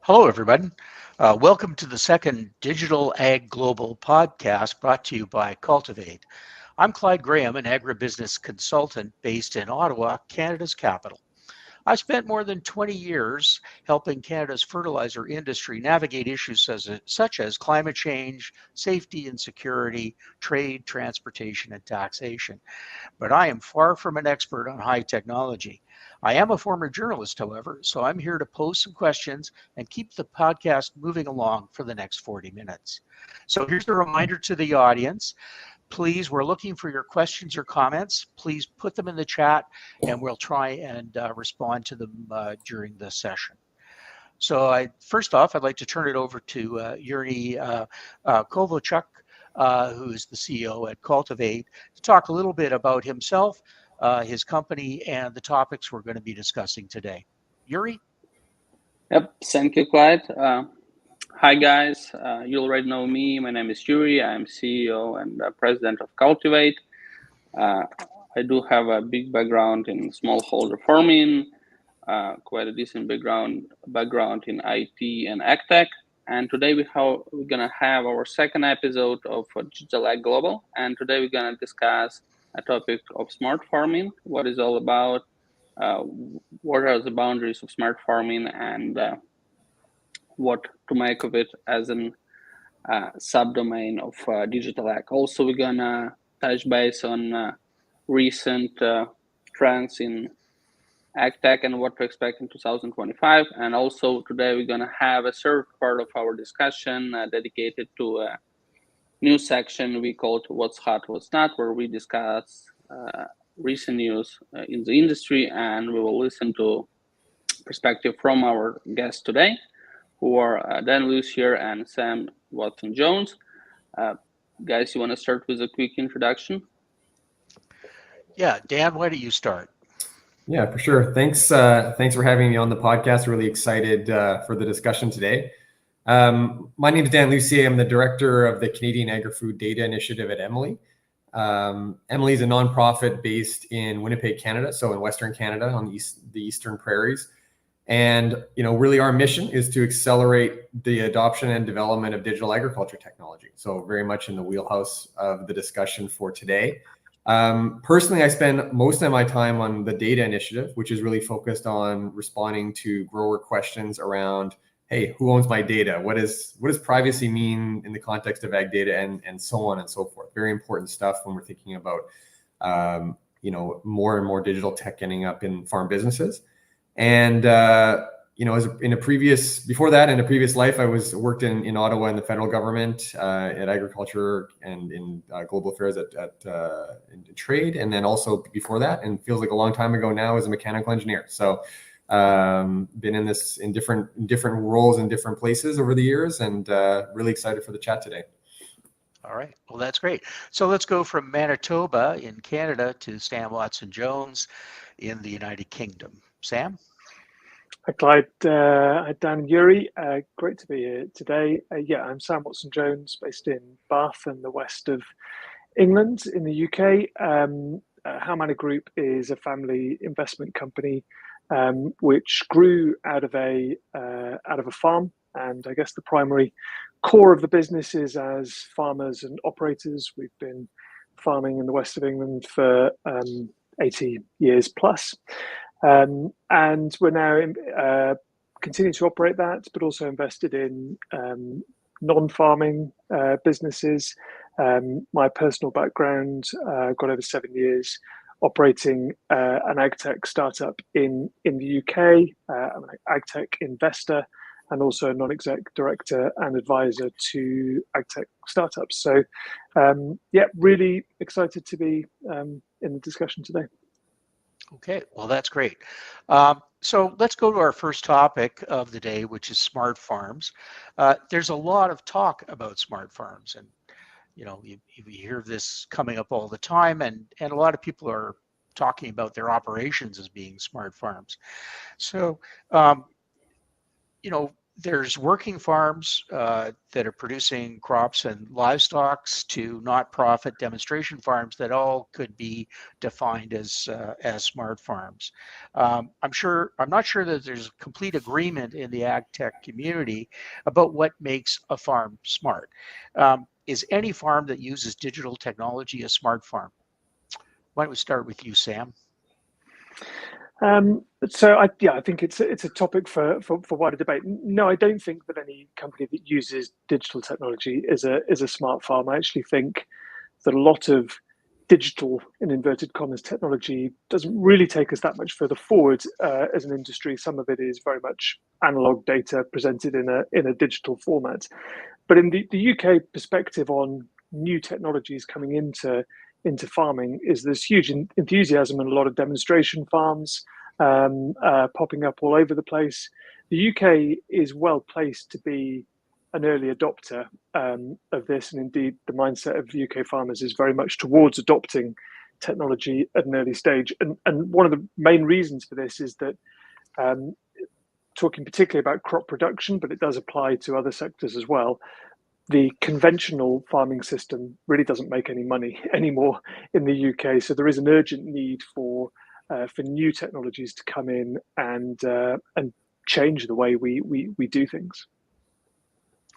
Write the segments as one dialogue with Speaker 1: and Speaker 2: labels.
Speaker 1: Hello, everyone. Welcome to the second Digital Ag Global podcast brought to you by Cultivate. I'm Clyde Graham, an agribusiness consultant based in Ottawa, Canada's capital. I've spent more than 20 years helping Canada's fertilizer industry navigate issues such as climate change, safety and security, trade, transportation, and taxation. But I am far from an expert on high technology. I am a former journalist, however, so I'm here to pose some questions and keep the podcast moving along for the next 40 minutes. So here's a reminder to the audience. Please, we're looking for your questions or comments. Please put them in the chat and we'll try and respond to them during the session. So first off, I'd like to turn it over to Yuri Kovalchuk, who is the CEO at Cultivate, to talk a little bit about himself, his company, and the topics we're going to be discussing today. Yuri?
Speaker 2: Yep, thank you, Clyde. Hi, guys. You already know me. My name is Yuri. I'm CEO and president of Cultivate. I do have a big background in smallholder farming, quite a decent background in IT and AgTech. And today we're going to have our second episode of Digital Ag Global. And today we're going to discuss a topic of smart farming, what it's all about, what are the boundaries of smart farming, and what to make of it as an subdomain of digital ag. Also, we're going to touch base on recent trends in AgTech and what to expect in 2025. And also today we're going to have a third part of our discussion dedicated to a new section we called What's Hot, What's Not, where we discuss recent news in the industry, and we will listen to perspective from our guests today, who are Dan Lussier and Sam Watson-Jones. Guys, you want to start with a quick introduction?
Speaker 1: Yeah, Dan, why don't you start?
Speaker 3: Yeah, for sure. Thanks for having me on the podcast. Really excited for the discussion today. My name is Dan Lussier. I'm the director of the Canadian Agri-Food Data Initiative at EMILI. EMILI is a nonprofit based in Winnipeg, Canada, so in Western Canada on the Eastern Prairies. And really our mission is to accelerate the adoption and development of digital agriculture technology. So very much in the wheelhouse of the discussion for today. Personally, I spend most of my time on the data initiative, which is really focused on responding to grower questions around, hey, who owns my data? What does privacy mean in the context of ag data, and so on and so forth. Very important stuff when we're thinking about more and more digital tech ending up in farm businesses. And in a previous life, I worked in Ottawa in the federal government at agriculture and in global affairs in trade, and then also before that, and feels like a long time ago now, as a mechanical engineer. So been in different roles in different places over the years, and really excited for the chat today.
Speaker 1: All right, well, that's great. So let's go from Manitoba in Canada to Sam Watson-Jones in the United Kingdom. Sam?
Speaker 4: Hi, Clyde. Hi, Dan and Yuri. Great to be here today. I'm Sam Watson-Jones, based in Bath in the west of England in the UK. Manor Group is a family investment company which grew out of a farm, and I guess the primary core of the business is as farmers and operators. We've been farming in the west of England for 80 years plus. And we're now continuing to operate that, but also invested in non-farming businesses. My personal background, got over 7 years operating an AgTech startup in the UK. I'm an AgTech investor and also a non-exec director and advisor to AgTech startups. So really excited to be in the discussion today.
Speaker 1: Okay, well, that's great. So let's go to our first topic of the day, which is smart farms. There's a lot of talk about smart farms, and you hear this coming up all the time, and a lot of people are talking about their operations as being smart farms. So there's working farms that are producing crops and livestock to not-profit demonstration farms that all could be defined as smart farms. I'm not sure that there's complete agreement in the ag tech community about what makes a farm smart. Is any farm that uses digital technology a smart farm? Why don't we start with you, Sam?
Speaker 4: I think it's a topic for wider debate. No, I don't think that any company that uses digital technology is a smart farm. I actually think that a lot of digital, in inverted commas, technology doesn't really take us that much further forward as an industry. Some of it is very much analog data presented in a digital format. But in the UK perspective on new technologies coming into farming, is this huge enthusiasm and a lot of demonstration farms popping up all over the place. The UK is well placed to be an early adopter of this, and indeed the mindset of UK farmers is very much towards adopting technology at an early stage. And one of the main reasons for this is that, talking particularly about crop production, but it does apply to other sectors as well, the conventional farming system really doesn't make any money anymore in the UK. So there is an urgent need for new technologies to come in and change the way we do things.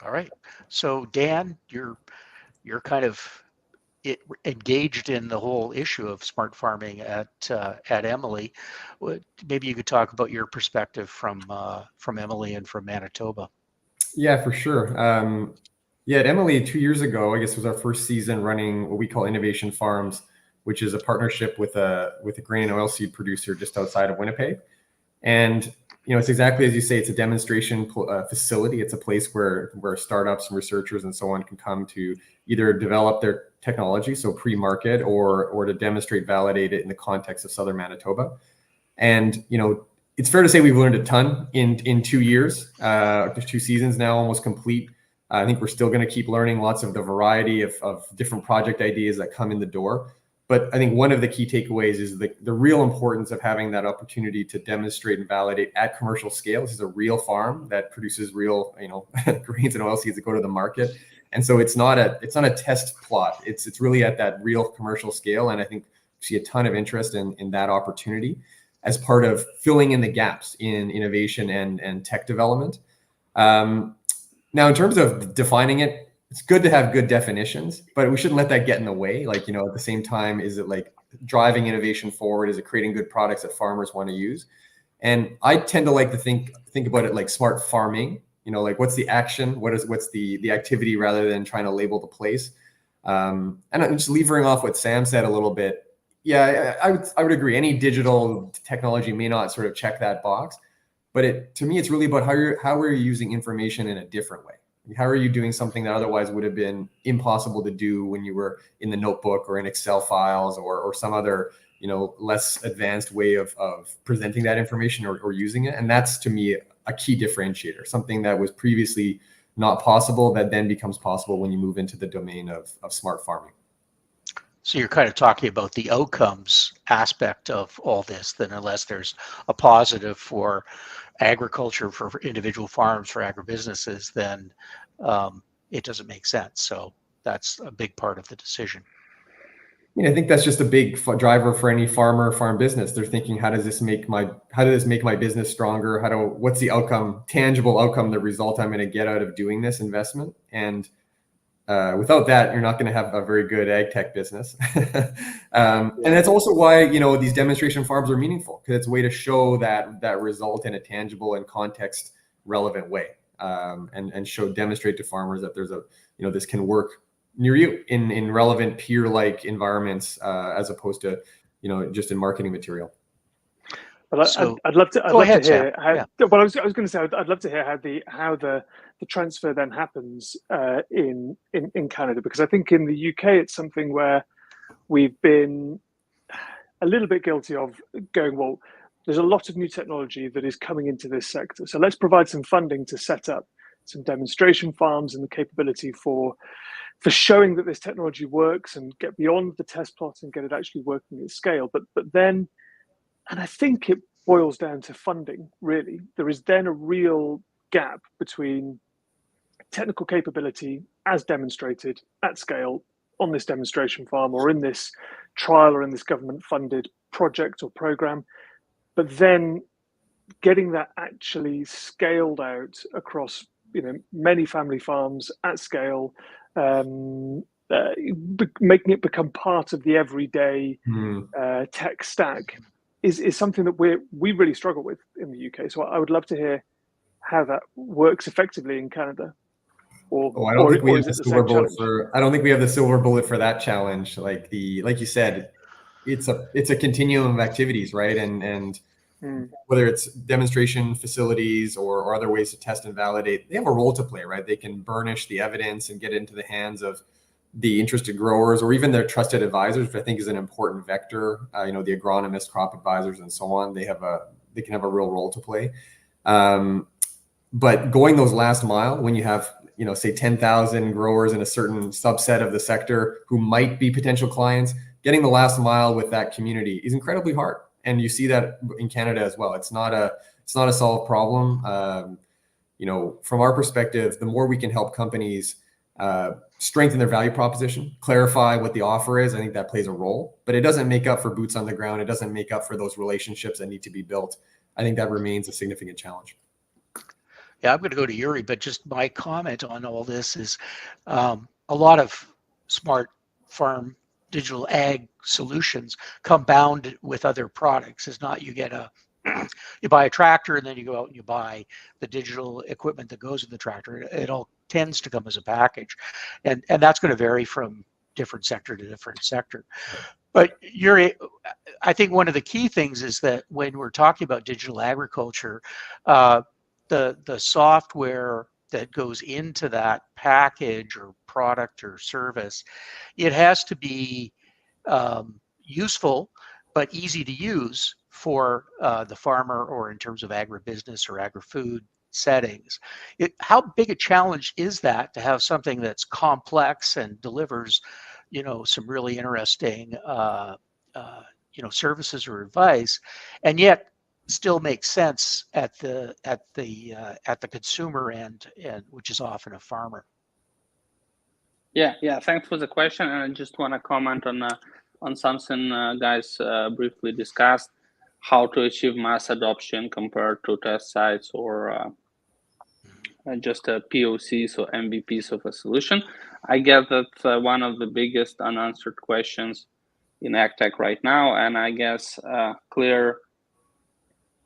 Speaker 1: All right. So Dan, you're kind of engaged in the whole issue of smart farming at EMILI. Maybe you could talk about your perspective from EMILI and from Manitoba.
Speaker 3: Yeah, for sure. At EMILI 2 years ago, I guess was our first season running what we call innovation farms, which is a partnership with a grain and oilseed producer just outside of Winnipeg. And it's exactly as you say. It's a demonstration facility. It's a place where startups and researchers and so on can come to either develop their technology, so pre-market, or to demonstrate, validate it in the context of Southern Manitoba. And it's fair to say we've learned a ton in 2 years. 2 seasons now, almost complete. I think we're still going to keep learning lots of the variety of different project ideas that come in the door. But I think one of the key takeaways is the real importance of having that opportunity to demonstrate and validate at commercial scale. This is a real farm that produces real, grains and oilseeds that go to the market. And so it's not a test plot. It's really at that real commercial scale. And I think we see a ton of interest in that opportunity as part of filling in the gaps in innovation and tech development. Now, in terms of defining it, it's good to have good definitions, but we shouldn't let that get in the way. At the same time, is it like driving innovation forward? Is it creating good products that farmers want to use? And I tend to like to think about it like smart farming. What's the action? What's the activity, rather than trying to label the place. And I'm just levering off what Sam said a little bit. Yeah, I would agree. Any digital technology may not sort of check that box, but to me, it's really about how are you using information in a different way. How are you doing something that otherwise would have been impossible to do when you were in the notebook or in Excel files or some other, less advanced way of presenting that information or using it? And that's, to me, a key differentiator, something that was previously not possible that then becomes possible when you move into the domain of smart farming.
Speaker 1: So you're kind of talking about the outcomes aspect of all this, then unless there's a positive for agriculture, for individual farms, for agribusinesses, then it doesn't make sense. So that's a big part of the decision.
Speaker 3: I think that's just a big driver for any farmer or farm business. They're thinking, how does this make my business stronger? What's the outcome, tangible outcome, the result I'm going to get out of doing this investment? And without that, you're not going to have a very good ag tech business. And that's also why, these demonstration farms are meaningful, because it's a way to show that result in a tangible and context relevant way, and demonstrate to farmers that there's this can work near you in relevant peer-like environments, as opposed to, just in marketing material.
Speaker 4: But I'd love to hear how. Yeah. Well, I was going to say I'd love to hear how the transfer then happens in Canada, because I think in the UK it's something where we've been a little bit guilty of going, well, there's a lot of new technology that is coming into this sector, so let's provide some funding to set up some demonstration farms and the capability for showing that this technology works and get beyond the test plot and get it actually working at scale. But then, and I think it boils down to funding, really. There is then a real gap between technical capability as demonstrated at scale on this demonstration farm or in this trial or in this government-funded project or program, but then getting that actually scaled out across many family farms at scale, making it become part of the everyday tech stack is something that we really struggle with in the UK. So I would love to hear how that works effectively in Canada.
Speaker 3: I don't think we have the silver bullet for. I don't think we have the silver bullet for that challenge. Like you said, it's a continuum of activities, right? And whether it's demonstration facilities or other ways to test and validate, they have a role to play, right? They can burnish the evidence and get it into the hands of the interested growers or even their trusted advisors, which I think is an important vector. The agronomists, crop advisors, and so on. They can have a real role to play. But going those last mile when you have say 10,000 growers in a certain subset of the sector who might be potential clients, getting the last mile with that community is incredibly hard. And you see that in Canada as well. It's not a solved problem. From our perspective, the more we can help companies strengthen their value proposition, clarify what the offer is, I think that plays a role. But it doesn't make up for boots on the ground. It doesn't make up for those relationships that need to be built. I think that remains a significant challenge.
Speaker 1: Yeah, I'm going to go to Yuri, but just my comment on all this is a lot of smart farm digital ag solutions come bound with other products. It's not you buy a tractor and then you go out and you buy the digital equipment that goes with the tractor. It all tends to come as a package, and that's going to vary from different sector to different sector. But Yuri, I think one of the key things is that when we're talking about digital agriculture, the software that goes into that package or product or service, it has to be useful but easy to use for the farmer or in terms of agribusiness or agri-food settings. How big a challenge is that to have something that's complex and delivers, some really interesting, services or advice, and yet still makes sense at the consumer end, and which is often a farmer?
Speaker 2: Yeah. Thanks for the question, and I just want to comment on something guys briefly discussed: how to achieve mass adoption compared to test sites or just POCs or MVPs of a solution. I guess that's one of the biggest unanswered questions in AgTech right now, and I guess clear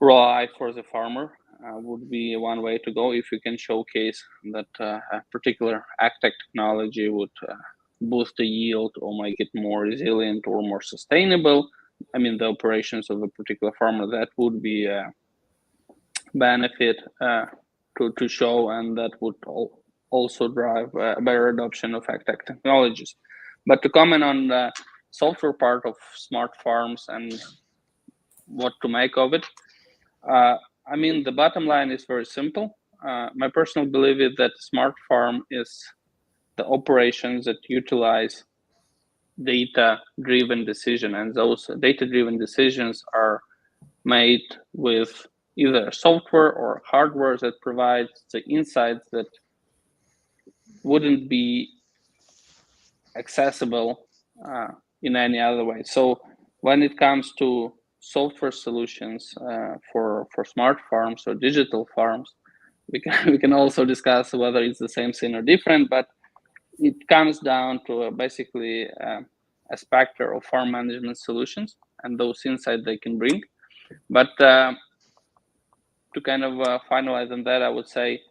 Speaker 2: ROI for the farmer would be one way to go if you can showcase that a particular AgTech technology would boost the yield or make it more resilient or more sustainable. I mean, the operations of a particular farmer, that would be a benefit to show, and that would also drive a better adoption of AgTech technologies. But to comment on the software part of smart farms and what to make of it, I mean, the bottom line is very simple. My personal belief is that smart farm is the operations that utilize data-driven decision, and those data-driven decisions are made with either software or hardware that provides the insights that wouldn't be accessible in any other way. So when it comes to software solutions for smart farms or digital farms, we can also discuss whether it's the same thing or different, but it comes down to basically a spectrum of farm management solutions and those insights they can bring. But to kind of finalize on that, I would say,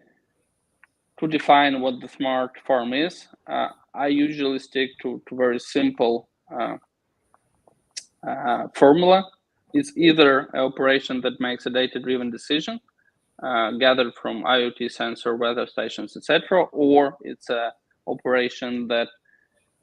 Speaker 2: to define what the smart farm is, I usually stick to very simple formula. It's either an operation that makes a data-driven decision gathered from IoT sensor, weather stations, etc., or it's an operation that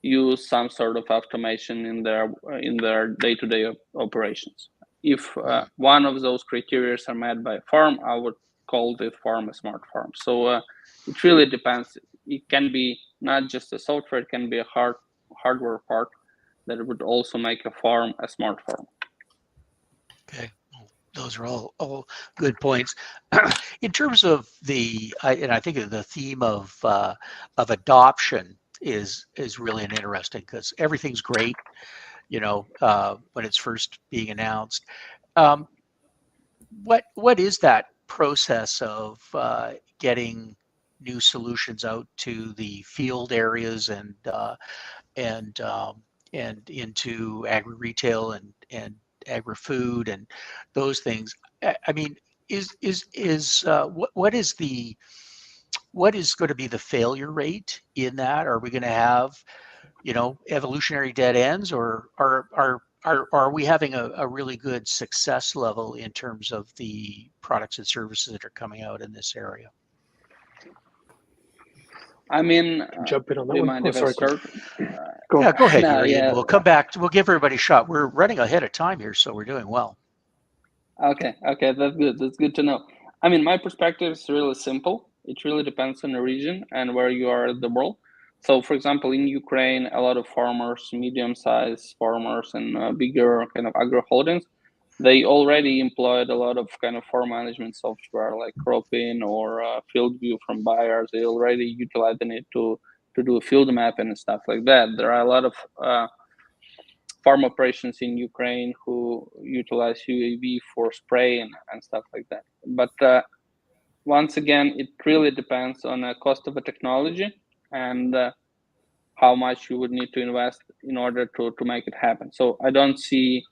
Speaker 2: use some sort of automation in their day-to-day operations. If one of those criteria are met by a farm, I would call the farm a smart farm. So it really depends. It can be not just a software; it can be a hardware part that would also make a farm a smart farm.
Speaker 1: Okay, those are all good points. In terms of and I think the theme of adoption is really interesting, because everything's great, when it's first being announced. Um, what is that process of getting new solutions out to the field areas and and into agri retail and agri food and those things? I mean, what is going to be the failure rate in that? Are we going to have evolutionary dead ends, or are we having a really good success level in terms of the products and services that are coming out in this area?
Speaker 2: I mean,
Speaker 4: Jump in on that
Speaker 2: do you
Speaker 4: one.
Speaker 2: mind if I
Speaker 4: Sorry,
Speaker 2: start?
Speaker 4: go on.
Speaker 1: Yeah, go ahead,
Speaker 2: No,
Speaker 1: Yuri, and
Speaker 2: yeah.
Speaker 1: we'll come back. We'll give everybody a shot. We're running ahead of time here, so we're doing well.
Speaker 2: Okay, that's good. That's good to know. I mean, my perspective is really simple. It really depends on the region and where you are in the world. So, for example, in Ukraine, a lot of farmers, medium-sized farmers, and bigger kind of agro holdings, they already employed a lot of kind of farm management software like Cropin or Field View from Bayer. They already utilizing it to do field mapping and stuff like that. There are a lot of farm operations in Ukraine who utilize UAV for spraying and stuff like that. But once again, it really depends on the cost of the technology and how much you would need to invest in order to make it happen. So I don't see,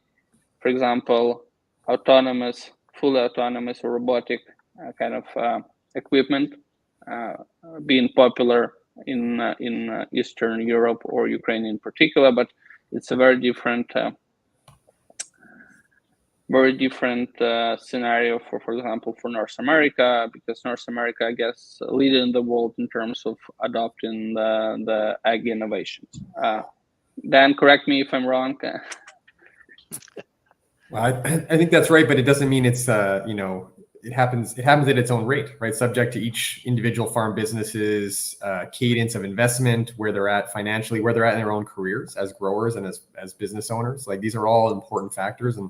Speaker 2: for example, fully autonomous or robotic kind of equipment being popular in Eastern Europe or Ukraine in particular, but it's a very different scenario for example, for North America, because North America, I guess, leading the world in terms of adopting the ag innovations. Dan, correct me if I'm wrong.
Speaker 3: Well, I think that's right, but it doesn't mean it's it happens at its own rate, right? Subject to each individual farm business's cadence of investment, where they're at financially, where they're at in their own careers as growers and as business owners. Like, these are all important factors. And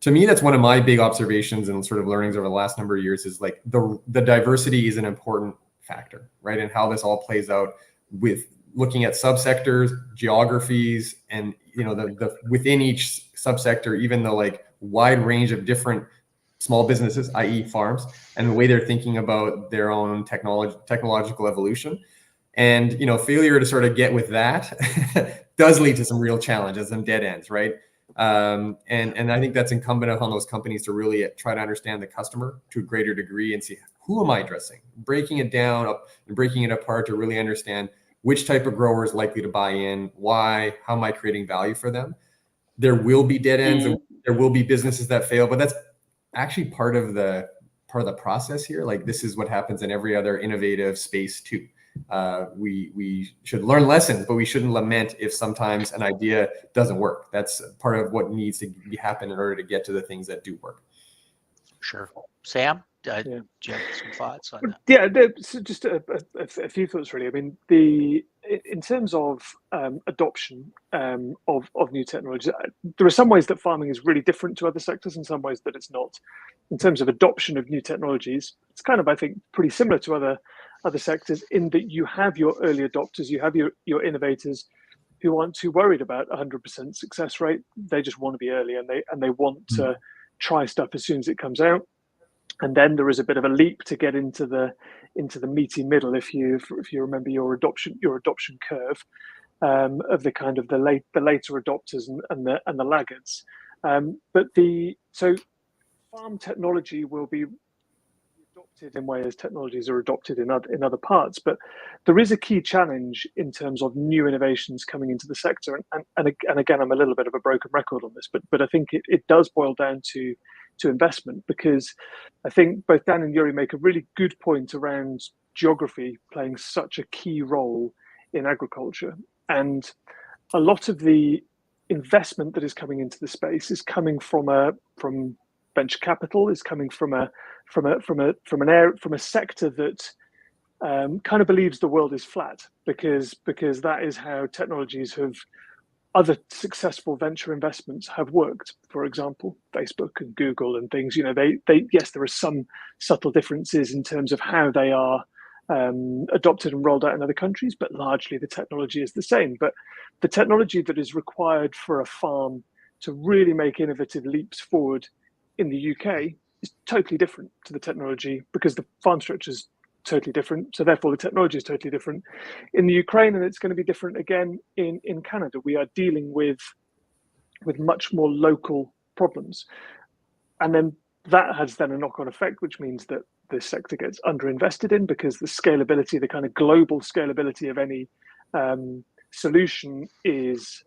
Speaker 3: to me, that's one of my big observations and sort of learnings over the last number of years, is like the diversity is an important factor, right? And how this all plays out with looking at subsectors, geographies, and the within each subsector, even the like wide range of different small businesses, i.e. farms, and the way they're thinking about their own technological evolution. And failure to sort of get with that does lead to some real challenges and dead ends, right? And I think that's incumbent upon those companies to really try to understand the customer to a greater degree and see, who am I addressing, breaking it down up and breaking it apart to really understand which type of grower is likely to buy in, why, how am I creating value for them. There will be dead ends, and there will be businesses that fail, but that's actually part of the process here. Like, this is what happens in every other innovative space too. We should learn lessons, but we shouldn't lament if sometimes an idea doesn't work. That's part of what needs to happen in order to get to the things that do work.
Speaker 1: Sure. Sam, do you have some thoughts on that?
Speaker 4: Yeah, so just a few thoughts really. I mean, in terms of adoption of new technologies, there are some ways that farming is really different to other sectors, and some ways that it's not. In terms of adoption of new technologies, it's kind of, I think, pretty similar to other sectors, in that you have your early adopters, you have your innovators who aren't too worried about 100% success rate. They just want to be early, and they want to try stuff as soon as it comes out. And then there is a bit of a leap to get into the meaty middle, if you remember your adoption curve, of the kind of the later adopters and the laggards. So farm technology will be adopted in ways technologies are adopted in other parts, but there is a key challenge in terms of new innovations coming into the sector. And again, I'm a little bit of a broken record on this, but I think it does boil down to investment, because I think both Dan and Yuri make a really good point around geography playing such a key role in agriculture. And a lot of the investment that is coming into the space is coming from venture capital, is coming from a sector that kind of believes the world is flat, because that is how technologies have other successful venture investments have worked. For example, Facebook and Google and things. They yes, there are some subtle differences in terms of how they are adopted and rolled out in other countries, but largely the technology is the same. But the technology that is required for a farm to really make innovative leaps forward in the UK is totally different to the technology, because the farm structure is totally different. So therefore the technology is totally different in the Ukraine, and it's going to be different again in Canada. We are dealing with much more local problems. And then that has then a knock-on effect, which means that the sector gets underinvested in, because the scalability, the kind of global scalability of any solution is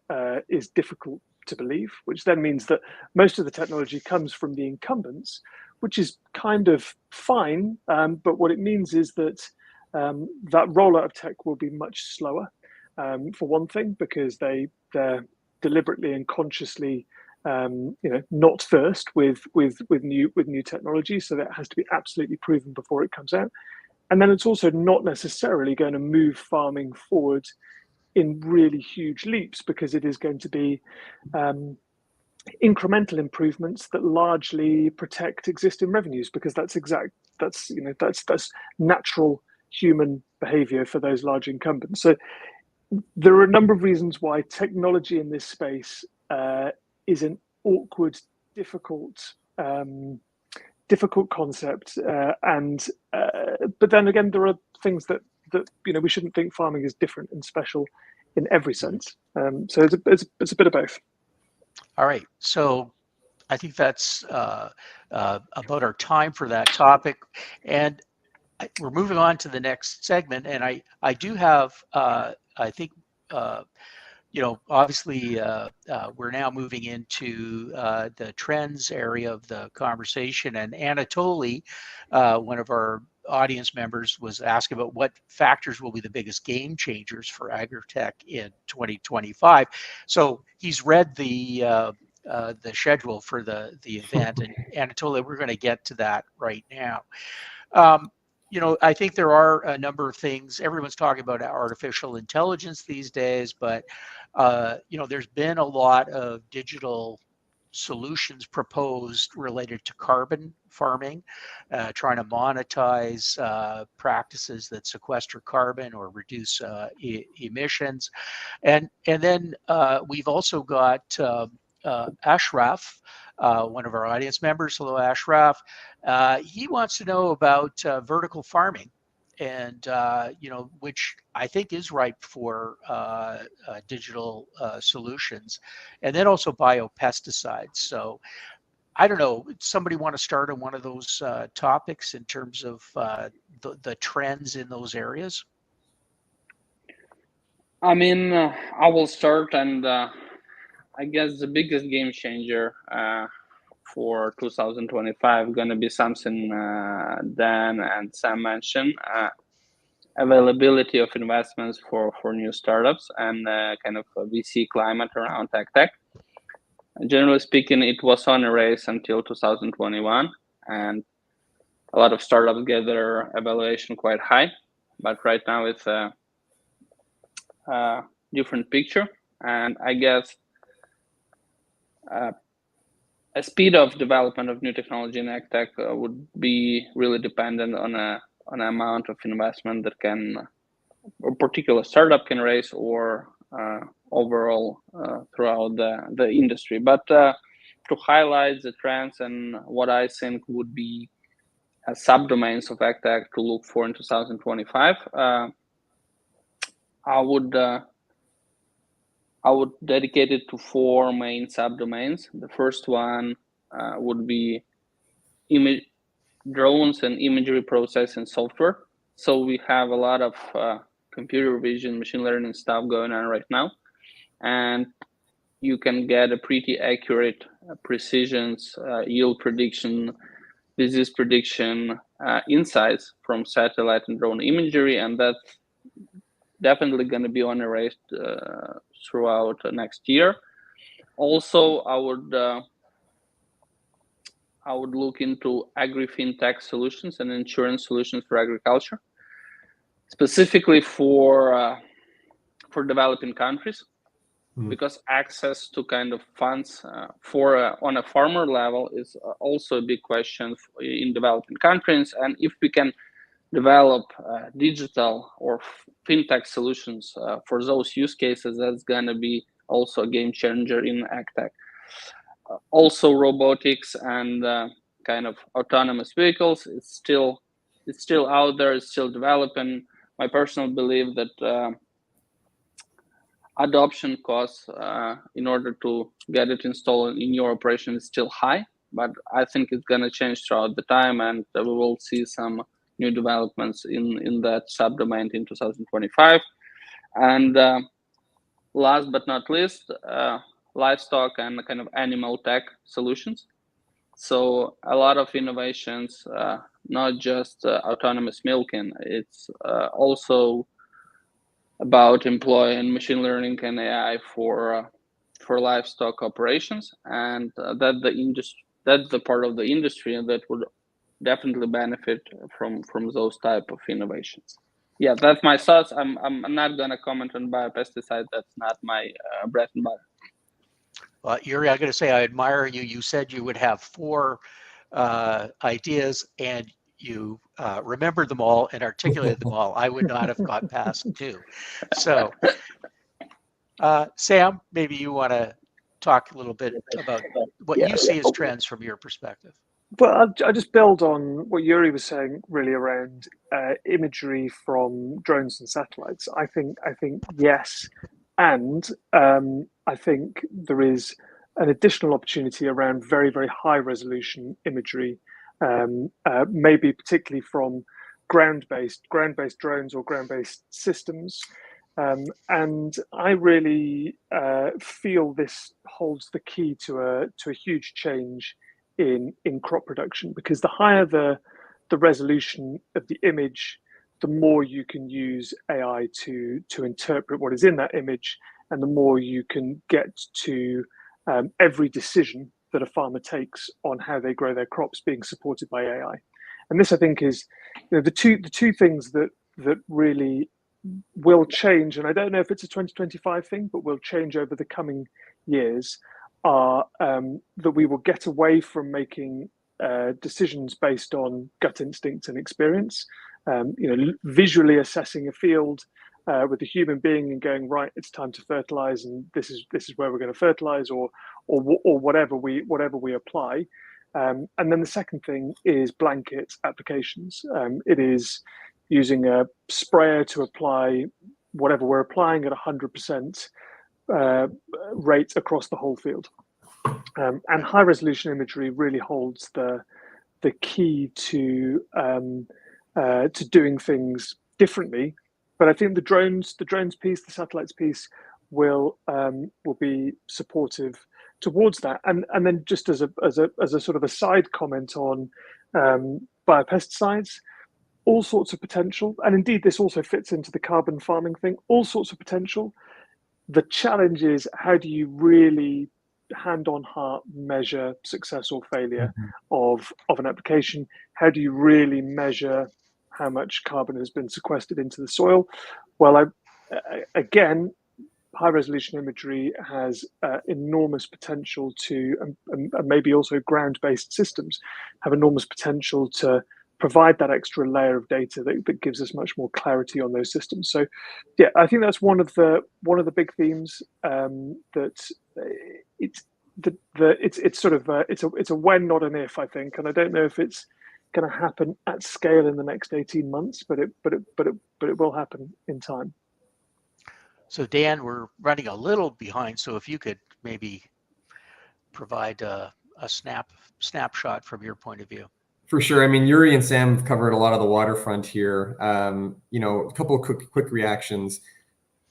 Speaker 4: difficult to believe, which then means that most of the technology comes from the incumbents, which is kind of fine. But what it means is that that rollout of tech will be much slower, for one thing, because they're deliberately and consciously not first with new technology, so that has to be absolutely proven before it comes out. And then it's also not necessarily going to move farming forward in really huge leaps, because it is going to be incremental improvements that largely protect existing revenues, because that's natural human behavior for those large incumbents. So there are a number of reasons why technology in this space is an awkward, difficult concept, but then again, there are things that we shouldn't think farming is different and special in every sense. So it's a bit of both.
Speaker 1: All right, so I think that's about our time for that topic, and we're moving on to the next segment. And I do have I think obviously we're now moving into the trends area of the conversation, and Anatoly, one of our audience members, was asking about what factors will be the biggest game changers for AgriTech in 2025. So he's read the schedule for the event, and Anatoly, we're going to get to that right now. I think there are a number of things. Everyone's talking about artificial intelligence these days, but there's been a lot of digital solutions proposed related to carbon farming, trying to monetize practices that sequester carbon or reduce emissions. And then we've also got Ashraf, one of our audience members. Hello, Ashraf. He wants to know about vertical farming, and which I think is ripe for digital solutions, and then also biopesticides. So I don't know, somebody want to start on one of those topics in terms of the trends in those areas?
Speaker 2: I mean, I will start, and I guess the biggest game changer for 2025 going to be something Dan and Sam mentioned, availability of investments for new startups, and kind of a VC climate around AgTech. Generally speaking, it was on a race until 2021, and a lot of startups get their evaluation quite high, but right now it's a different picture. And I guess a speed of development of new technology in AgTech would be really dependent on an amount of investment that a particular startup can raise, or overall throughout the industry. But to highlight the trends and what I think would be subdomains of AgTech to look for in 2025, I would dedicate it to 4 main subdomains. The first one would be drones and imagery processing software. So we have a lot of computer vision, machine learning stuff going on right now, and you can get a pretty accurate precisions, yield prediction, disease prediction insights from satellite and drone imagery, and that's definitely going to be on a race throughout next year. Also, I would look into agri-fintech solutions and insurance solutions for agriculture, specifically for developing countries. because access to kind of funds on a farmer level is also a big question in developing countries. And if we can develop digital or fintech solutions for those use cases, that's going to be also a game changer in AgTech. Also, robotics and kind of autonomous vehicles, it's still out there, it's still developing. My personal belief that adoption costs in order to get it installed in your operation is still high, but I think it's going to change throughout the time, and we will see some new developments in that subdomain in 2025. And last but not least, livestock and kind of animal tech solutions. So a lot of innovations, not just autonomous milking, it's also about employing machine learning and AI for livestock operations, and that's the part of the industry that would definitely benefit from those type of innovations. Yeah, that's my thoughts. I'm not gonna comment on biopesticides. That's not my bread and butter.
Speaker 1: Well, Yuri, I got to say, I admire you. You said you would have 4 ideas, and you remembered them all and articulated them all. I would not have got past 2. So, Sam, maybe you want to talk a little bit about what you see as trends from your perspective.
Speaker 4: Well, I'll just build on what Yuri was saying, really around imagery from drones and satellites. I think yes, and I think there is an additional opportunity around very, very high resolution imagery, maybe particularly from ground-based drones or ground-based systems. And I really feel this holds the key to a huge change in crop production, because the higher the resolution of the image, the more you can use AI to interpret what is in that image, and the more you can get to every decision that a farmer takes on how they grow their crops being supported by AI. And this, I think, is the two things that really will change, and I don't know if it's a 2025 thing, but will change over the coming years, are that we will get away from making decisions based on gut instinct and experience. Visually assessing a field with a human being and going, right, it's time to fertilize, and this is where we're going to fertilize, or whatever we apply. And then the second thing is blanket applications. It is using a sprayer to apply whatever we're applying at 100% rate across the whole field. And high resolution imagery really holds the key to doing things differently. But I think the drones piece, the satellites piece, will be supportive towards that. And then just as a sort of a side comment on biopesticides, all sorts of potential, and indeed this also fits into the carbon farming thing. All sorts of potential. The challenge is, how do you really hand on heart measure success or failure of an application? How do you really measure how much carbon has been sequestered into the soil? Well, again, high resolution imagery has enormous potential to, and maybe also ground-based systems have enormous potential to provide that extra layer of data that gives us much more clarity on those systems. So, yeah, I think that's one of the big themes that it's sort of it's a when, not an if, I think, and I don't know if it's going to happen at scale in the next 18 months, but it will happen in time.
Speaker 1: So Dan, we're running a little behind, so if you could maybe provide a snapshot from your point of view.
Speaker 3: For sure. I mean, Yuri and Sam have covered a lot of the waterfront here. A couple of quick reactions.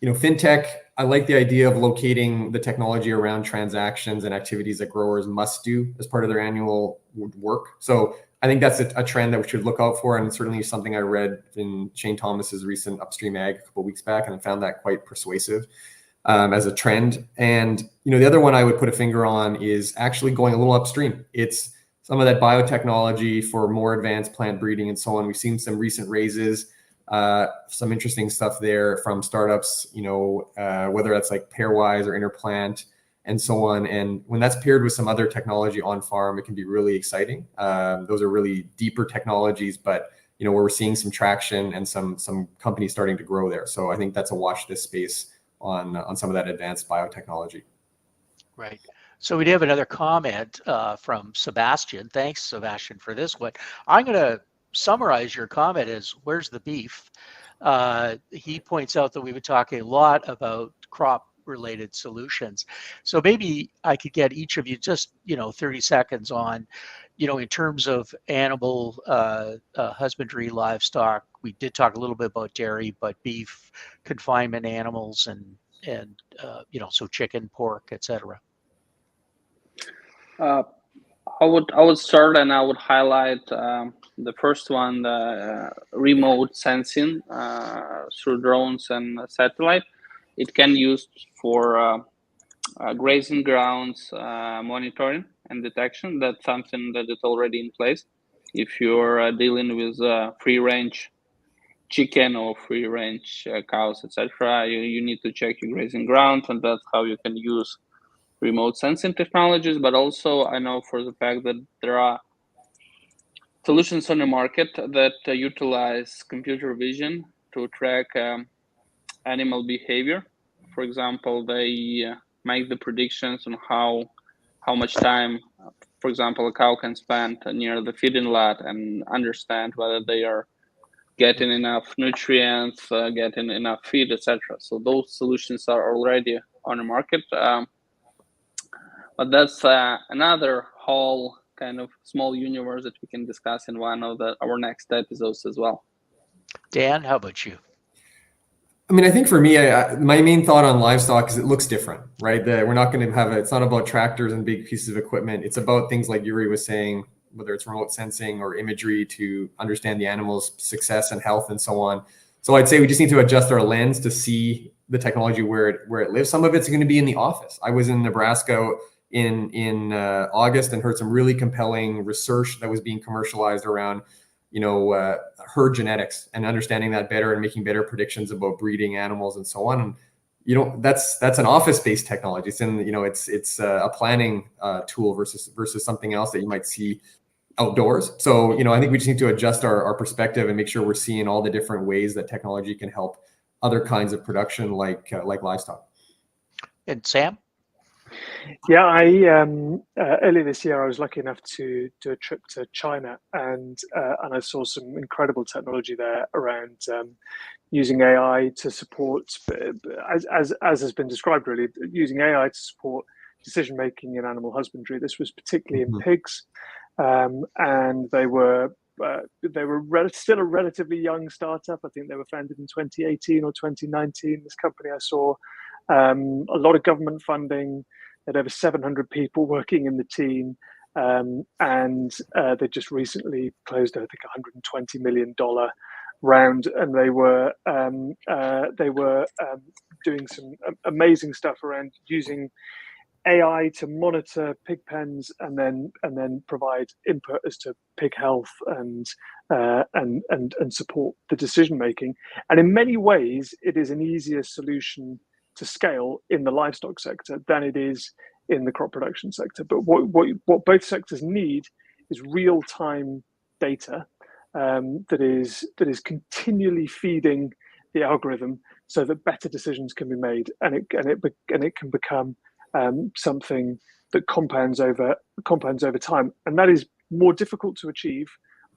Speaker 3: Fintech, I like the idea of locating the technology around transactions and activities that growers must do as part of their annual work. So I think that's a trend that we should look out for, and certainly something I read in Shane Thomas's recent Upstream Ag a couple of weeks back, and I found that quite persuasive as a trend. And the other one I would put a finger on is actually going a little upstream. It's some of that biotechnology for more advanced plant breeding and so on. We've seen some recent raises Some interesting stuff there from startups, whether that's like pairwise or interplant and so on. And when that's paired with some other technology on farm, it can be really exciting. Those are really deeper technologies, but where we're seeing some traction and some companies starting to grow there. So I think that's a watch this space on some of that advanced biotechnology.
Speaker 1: Right. So we do have another comment from Sebastian. Thanks, Sebastian, for this one. I'm going to summarize your comment as, where's the beef? He points out that we've been talking a lot about crop-related solutions. So maybe I could get each of you just, 30 seconds on, in terms of animal husbandry, livestock. We did talk a little bit about dairy, but beef, confinement animals, and so chicken, pork, etc.
Speaker 2: I would start, and I would highlight the first one, the remote sensing through drones and satellite. It can be used for grazing grounds monitoring and detection. That's something that is already in place. If you're dealing with free-range chicken or free-range cows, etc., you need to check your grazing ground, and that's how you can use remote sensing technologies. But also, I know for the fact that there are solutions on the market that utilize computer vision to track animal behavior. For example, they make the predictions on how much time, for example, a cow can spend near the feeding lot, and understand whether they are getting enough nutrients, getting enough feed, etc. So those solutions are already on the market. But that's another whole kind of small universe that we can discuss in one of our next episodes as well.
Speaker 1: Dan, how about you?
Speaker 3: I mean, I think for me, my main thought on livestock is it looks different, right? We're not going to have it's not about tractors and big pieces of equipment. It's about things like Yuri was saying, whether it's remote sensing or imagery to understand the animal's success and health and so on. So I'd say we just need to adjust our lens to see the technology where it lives. Some of it's going to be in the office. I was in Nebraska in August and heard some really compelling research that was being commercialized around herd genetics and understanding that better and making better predictions about breeding animals and so on. And that's an office-based technology. It's in it's a planning tool versus something else that you might see outdoors. So I think we just need to adjust our perspective and make sure we're seeing all the different ways that technology can help other kinds of production like livestock.
Speaker 1: And Sam?
Speaker 4: Yeah, earlier this year I was lucky enough to do a trip to China, and I saw some incredible technology there around using AI to support, as has been described, really using AI to support decision making in animal husbandry. This was particularly in pigs, and they were still a relatively young startup. I think they were founded in 2018 or 2019. This company I saw a lot of government funding. They had over 700 people working in the team, and they just recently closed, I think, $120 million round, and they were doing some amazing stuff around using AI to monitor pig pens and then provide input as to pig health and support the decision making. And in many ways, it is an easier solution to scale in the livestock sector than it is in the crop production sector. But what both sectors need is real-time data that is continually feeding the algorithm so that better decisions can be made, and it can become something that compounds over time. And that is more difficult to achieve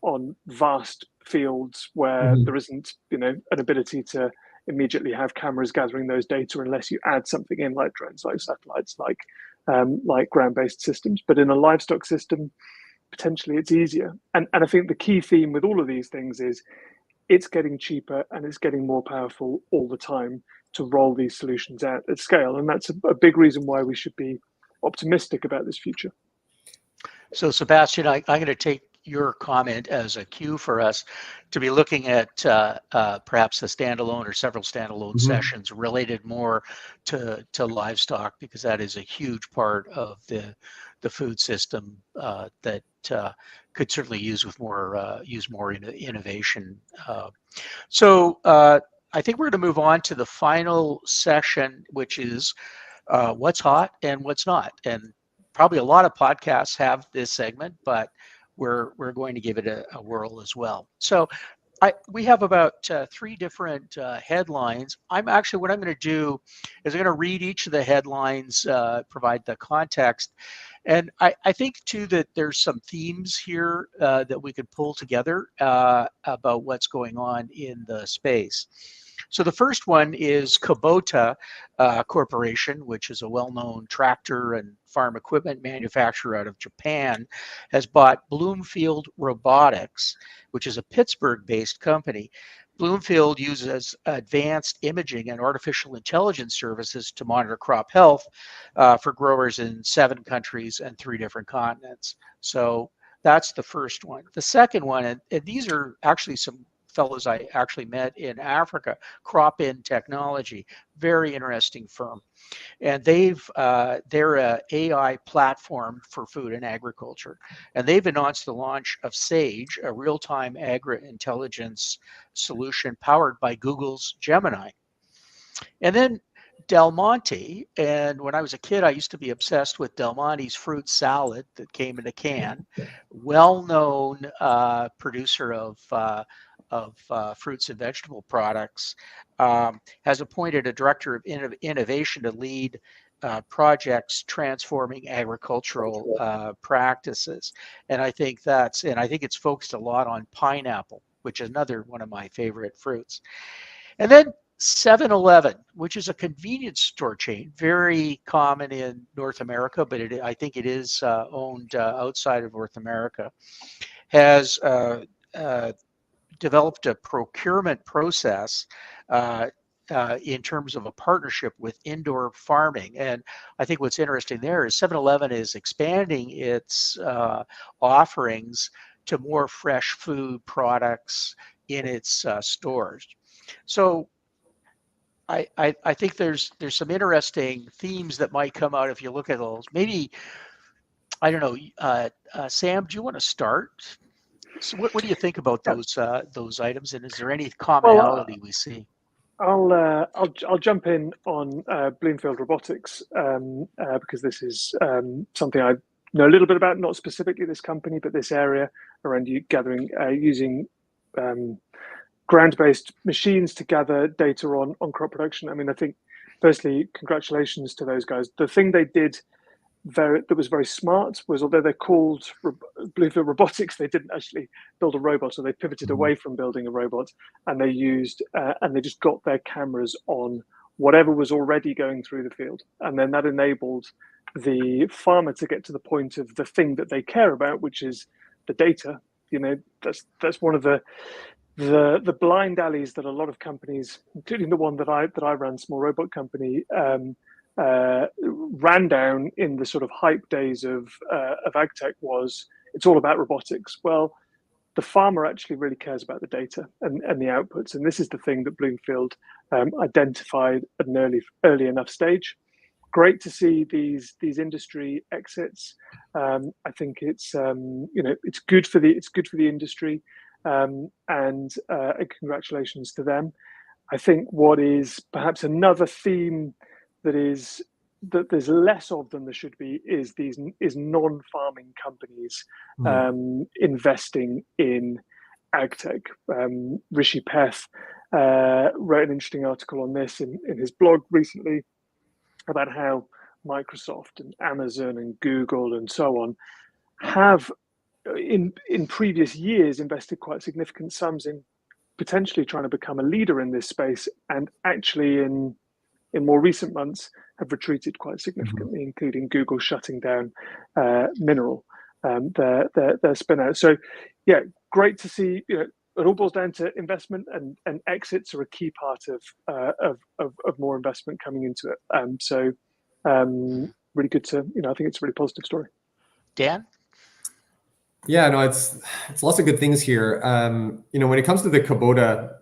Speaker 4: on vast fields where there isn't an ability to immediately have cameras gathering those data unless you add something in, like drones, like satellites, like ground-based systems. But in a livestock system, potentially it's easier. And I think the key theme with all of these things is it's getting cheaper and it's getting more powerful all the time to roll these solutions out at scale. And that's a big reason why we should be optimistic about this future.
Speaker 1: So Sebastian, I'm going to take your comment as a cue for us to be looking at perhaps a standalone or several standalone sessions related more to livestock, because that is a huge part of the food system that could certainly use with more innovation. So I think we're going to move on to the final session, which is what's hot and what's not. And probably a lot of podcasts have this segment, but we're going to give it a whirl as well. So we have about 3 different headlines. What I'm going to do is I'm going to read each of the headlines, provide the context. And I think, too, that there's some themes here that we could pull together about what's going on in the space. So the first one is Kubota Corporation, which is a well-known tractor and farm equipment manufacturer out of Japan, has bought Bloomfield Robotics, which is a Pittsburgh-based company. Bloomfield uses advanced imaging and artificial intelligence services to monitor crop health for growers in 7 countries and 3 different continents. So that's the first one. The second one, and these are actually some fellows I actually met in Africa, Crop In Technology, very interesting firm. And they're a AI platform for food and agriculture. And they've announced the launch of Sage, a real-time agri-intelligence solution powered by Google's Gemini. And then Del Monte, and when I was a kid, I used to be obsessed with Del Monte's fruit salad that came in a can. Well-known producer of fruits and vegetable products, has appointed a director of innovation to lead projects transforming agricultural practices. And I think it's focused a lot on pineapple, which is another one of my favorite fruits. And then 7-Eleven, which is a convenience store chain, very common in North America, but I think it is owned outside of North America, has developed a procurement process in terms of a partnership with indoor farming. And I think what's interesting there is 7-Eleven is expanding its offerings to more fresh food products in its stores. So I think there's some interesting themes that might come out if you look at those. Maybe, I don't know, Sam, do you want to start? So what do you think about those items, and is there any commonality we see?
Speaker 4: I'll jump in on Bloomfield Robotics because this is something I know a little bit about, not specifically this company, but this area around using ground-based machines to gather data on crop production. I mean, I think firstly, congratulations to those guys. The thing they did that was very smart was, although they're called Bloomfield Robotics, they didn't actually build a robot, so they pivoted away from building a robot, and they just got their cameras on whatever was already going through the field, and then that enabled the farmer to get to the point of the thing that they care about, which is the data. You know, that's one of the blind alleys that a lot of companies, including the one that I ran, small robot company, ran down in the sort of hype days of AgTech. Was it's all about robotics. Well, the farmer actually really cares about the data and the outputs, and this is the thing that Bloomfield identified at an early enough stage. Great to see these industry exits. I think it's it's good for the industry, and congratulations to them. I think what is perhaps another theme that there's less of than there should be is non-farming companies investing in AgTech. Rishi Peth wrote an interesting article on this in his blog recently about how Microsoft and Amazon and Google and so on have in previous years invested quite significant sums in potentially trying to become a leader in this space, and actually in more recent months have retreated quite significantly, including Google shutting down Mineral, their spin out. So yeah, great to see. It all boils down to investment, and exits are a key part of more investment coming into it. So really good to, I think it's a really positive story.
Speaker 1: Dan?
Speaker 3: Yeah, no, it's lots of good things here. When it comes to the Kubota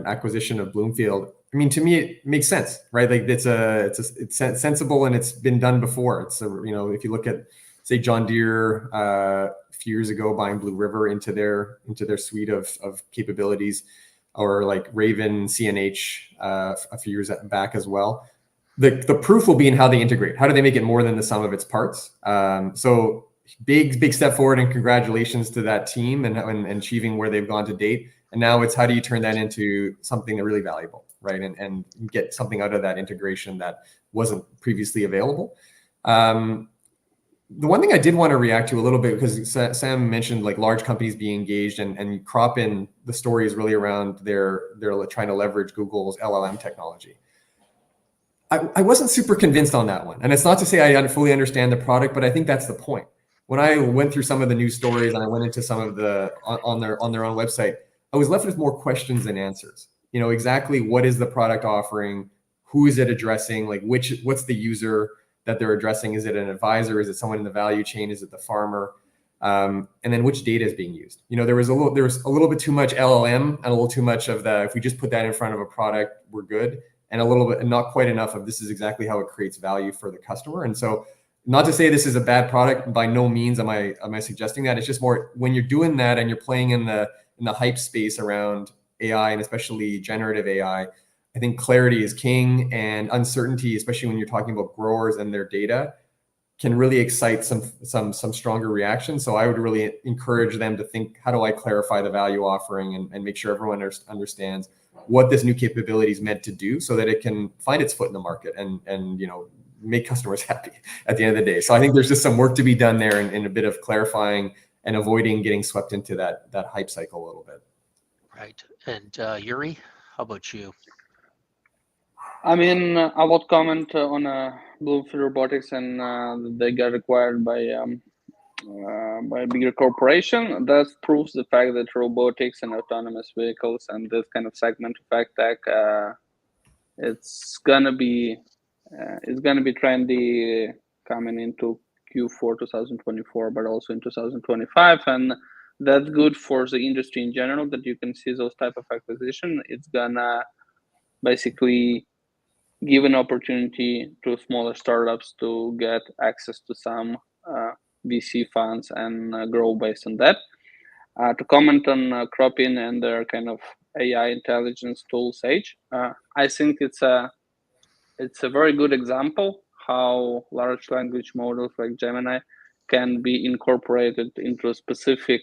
Speaker 3: acquisition of Bloomfield, I mean, to me, it makes sense, right? Like it's sensible, and it's been done before. It's if you look at, say, John Deere a few years ago, buying Blue River into their suite of capabilities, or like Raven CNH a few years back as well. The proof will be in how they integrate. How do they make it more than the sum of its parts? So big step forward, and congratulations to that team and achieving where they've gone to date. And now it's how do you turn that into something really valuable, right? And get something out of that integration that wasn't previously available. The one thing I did want to react to a little bit, because Sam mentioned like large companies being engaged, and Cropin, the story is really around they're trying to leverage Google's LLM technology. I wasn't super convinced on that one. And it's not to say I fully understand the product, but I think that's the point. When I went through some of the news stories and I went into some of the on their own website, I was left with more questions than answers. You know, exactly what is the product offering? Who is it addressing? Like what's the user that they're addressing? Is it an advisor? Is it someone in the value chain? Is it the farmer? And then which data is being used? You know, there was a little bit too much LLM and a little too much of the, if we just put that in front of a product, we're good. And a little bit, not quite enough of this is exactly how it creates value for the customer. And so, not to say this is a bad product, by no means am I suggesting that. It's just more when you're doing that and you're playing in the hype space around AI, and especially generative AI, I think clarity is king, and uncertainty, especially when you're talking about growers and their data, can really excite some stronger reactions. So I would really encourage them to think, how do I clarify the value offering and make sure everyone understands what this new capability is meant to do, so that it can find its foot in the market and you know, make customers happy at the end of the day. So I think there's just some work to be done there in a bit of clarifying and avoiding getting swept into that hype cycle a little bit.
Speaker 1: Right. And Yuri, how about you?
Speaker 2: I mean, I would comment on Bloomfield Robotics, and they got acquired by a bigger corporation. That proves the fact that robotics and autonomous vehicles and this kind of segment of AgTech, it's gonna be trendy coming into Q4 2024, but also in 2025, and that's good for the industry in general, that you can see those type of acquisition. It's gonna basically give an opportunity to smaller startups to get access to some VC funds and grow based on that. To comment on Cropin and their kind of AI intelligence tool Sage, I think it's a very good example how large language models like Gemini can be incorporated into a specific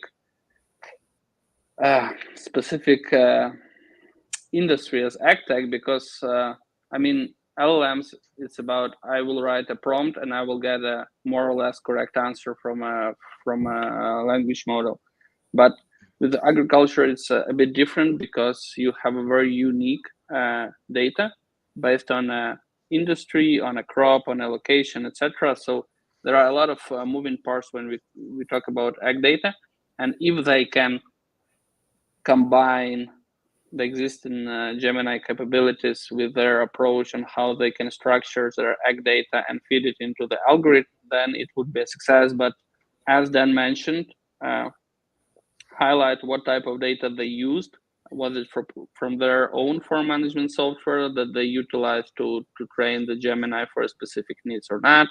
Speaker 2: industry as AgTech, because I mean, LLMs, it's about I will write a prompt and I will get a more or less correct answer from a language model. But with agriculture, it's a bit different, because you have a very unique data based on a industry, on a crop, on a location, etc. So there are a lot of moving parts when we talk about ag data, and if they can combine the existing Gemini capabilities with their approach on how they can structure their ag data and feed it into the algorithm, then it would be a success. But as Dan mentioned, highlight what type of data they used. Was it from their own farm management software that they utilized to train the Gemini for specific needs or not?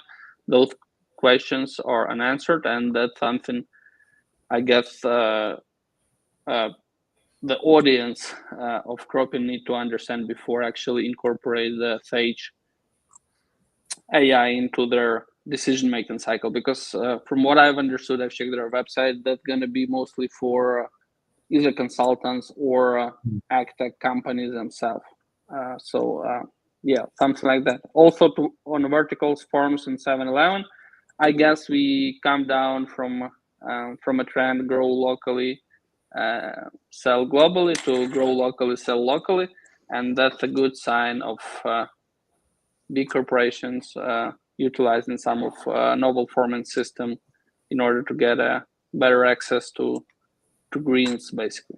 Speaker 2: Those questions are unanswered, and that's something I guess the audience of Cropin need to understand before actually incorporate the Sage AI into their decision-making cycle. Because from what I've understood, I've checked their website, that's going to be mostly for either consultants or AgTech companies themselves. Yeah, something like that. Also on verticals, farms and 7-Eleven, I guess we come down from a trend, grow locally, sell globally, to grow locally, sell locally, and that's a good sign of big corporations utilizing some of novel farming system in order to get a better access to greens, basically.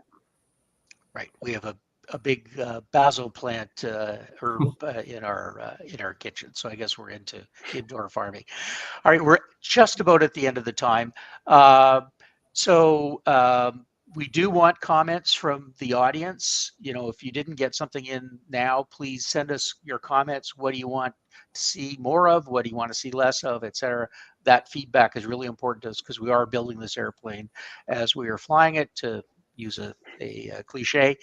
Speaker 1: Right. We have a big basil plant herb in our kitchen, so I guess we're into indoor farming. All right, we're just about at the end of the time. we do want comments from the audience. If you didn't get something in now, please send us your comments. What do you want to see more of? What do you want to see less of, etc.? That feedback is really important to us because we are building this airplane as we are flying it, to use a cliche.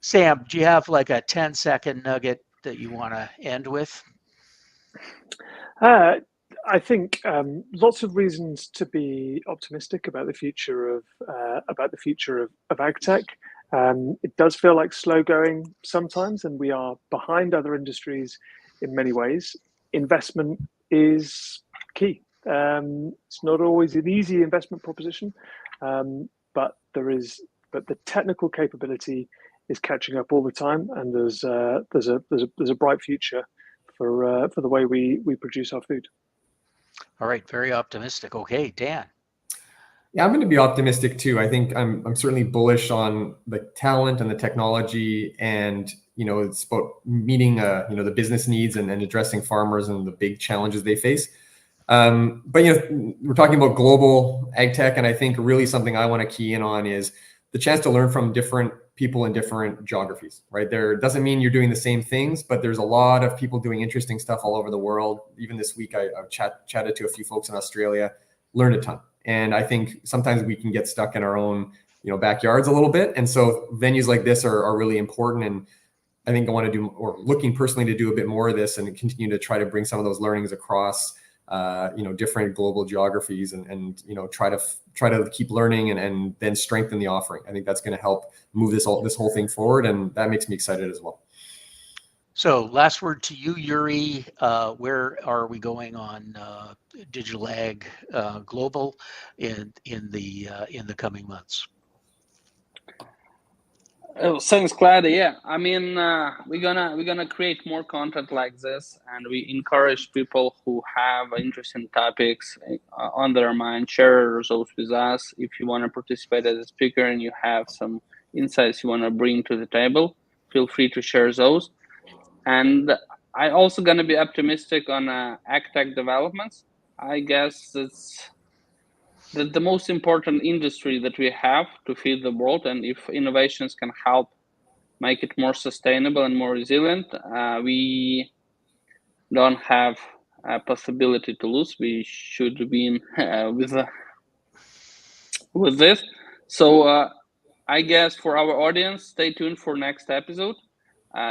Speaker 1: Sam, do you have like a 10-second nugget that you want to end with?
Speaker 4: I think lots of reasons to be optimistic about the future of AgTech. It does feel like slow going sometimes, and we are behind other industries in many ways. Investment is key. It's not always an easy investment proposition, but the technical capability is catching up all the time, and there's a bright future for the way we produce our food.
Speaker 1: All right, very optimistic. Okay, Dan.
Speaker 3: Yeah, I'm going to be optimistic too. I think I'm certainly bullish on the talent and the technology, and it's about meeting the business needs and addressing farmers and the big challenges they face. But we're talking about global ag tech, and I think really something I want to key in on is the chance to learn from different people in different geographies. Right, there doesn't mean you're doing the same things, but there's a lot of people doing interesting stuff all over the world. Even this week, I've chatted to a few folks in Australia, learned a ton. And I think sometimes we can get stuck in our own, backyards a little bit. And so venues like this are really important. And I think I want to do, or looking personally to do a bit more of this and continue to try to bring some of those learnings across, different global geographies and try to keep learning and then strengthen the offering. I think that's going to help move this whole thing forward. And that makes me excited as well. So
Speaker 1: last word to you, Yuri. Where are we going on digital ag global in the coming months?
Speaker 2: Oh, thanks, Clyde. Yeah, I mean, we're gonna create more content like this, and we encourage people who have interesting topics on their mind, share those with us. If you want to participate as a speaker and you have some insights you want to bring to the table, feel free to share those. And I also gonna be optimistic on AgTech developments. I guess it's the most important industry that we have to feed the world, and if innovations can help make it more sustainable and more resilient, we don't have a possibility to lose. We should win with this. So I guess for our audience, stay tuned for next episode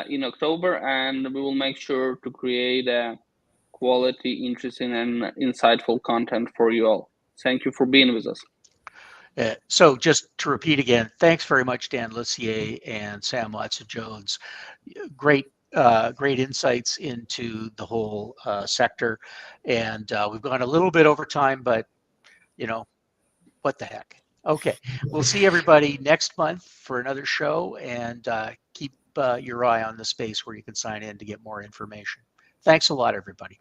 Speaker 2: in October, and we will make sure to create quality, interesting, and insightful content for you all. Thank you for being with us.
Speaker 1: So just to repeat again, thanks very much, Dan Lussier and Sam Watson-Jones. Great insights into the whole sector. And we've gone a little bit over time, but what the heck. Okay, we'll see everybody next month for another show, and keep your eye on the space where you can sign in to get more information. Thanks a lot, everybody.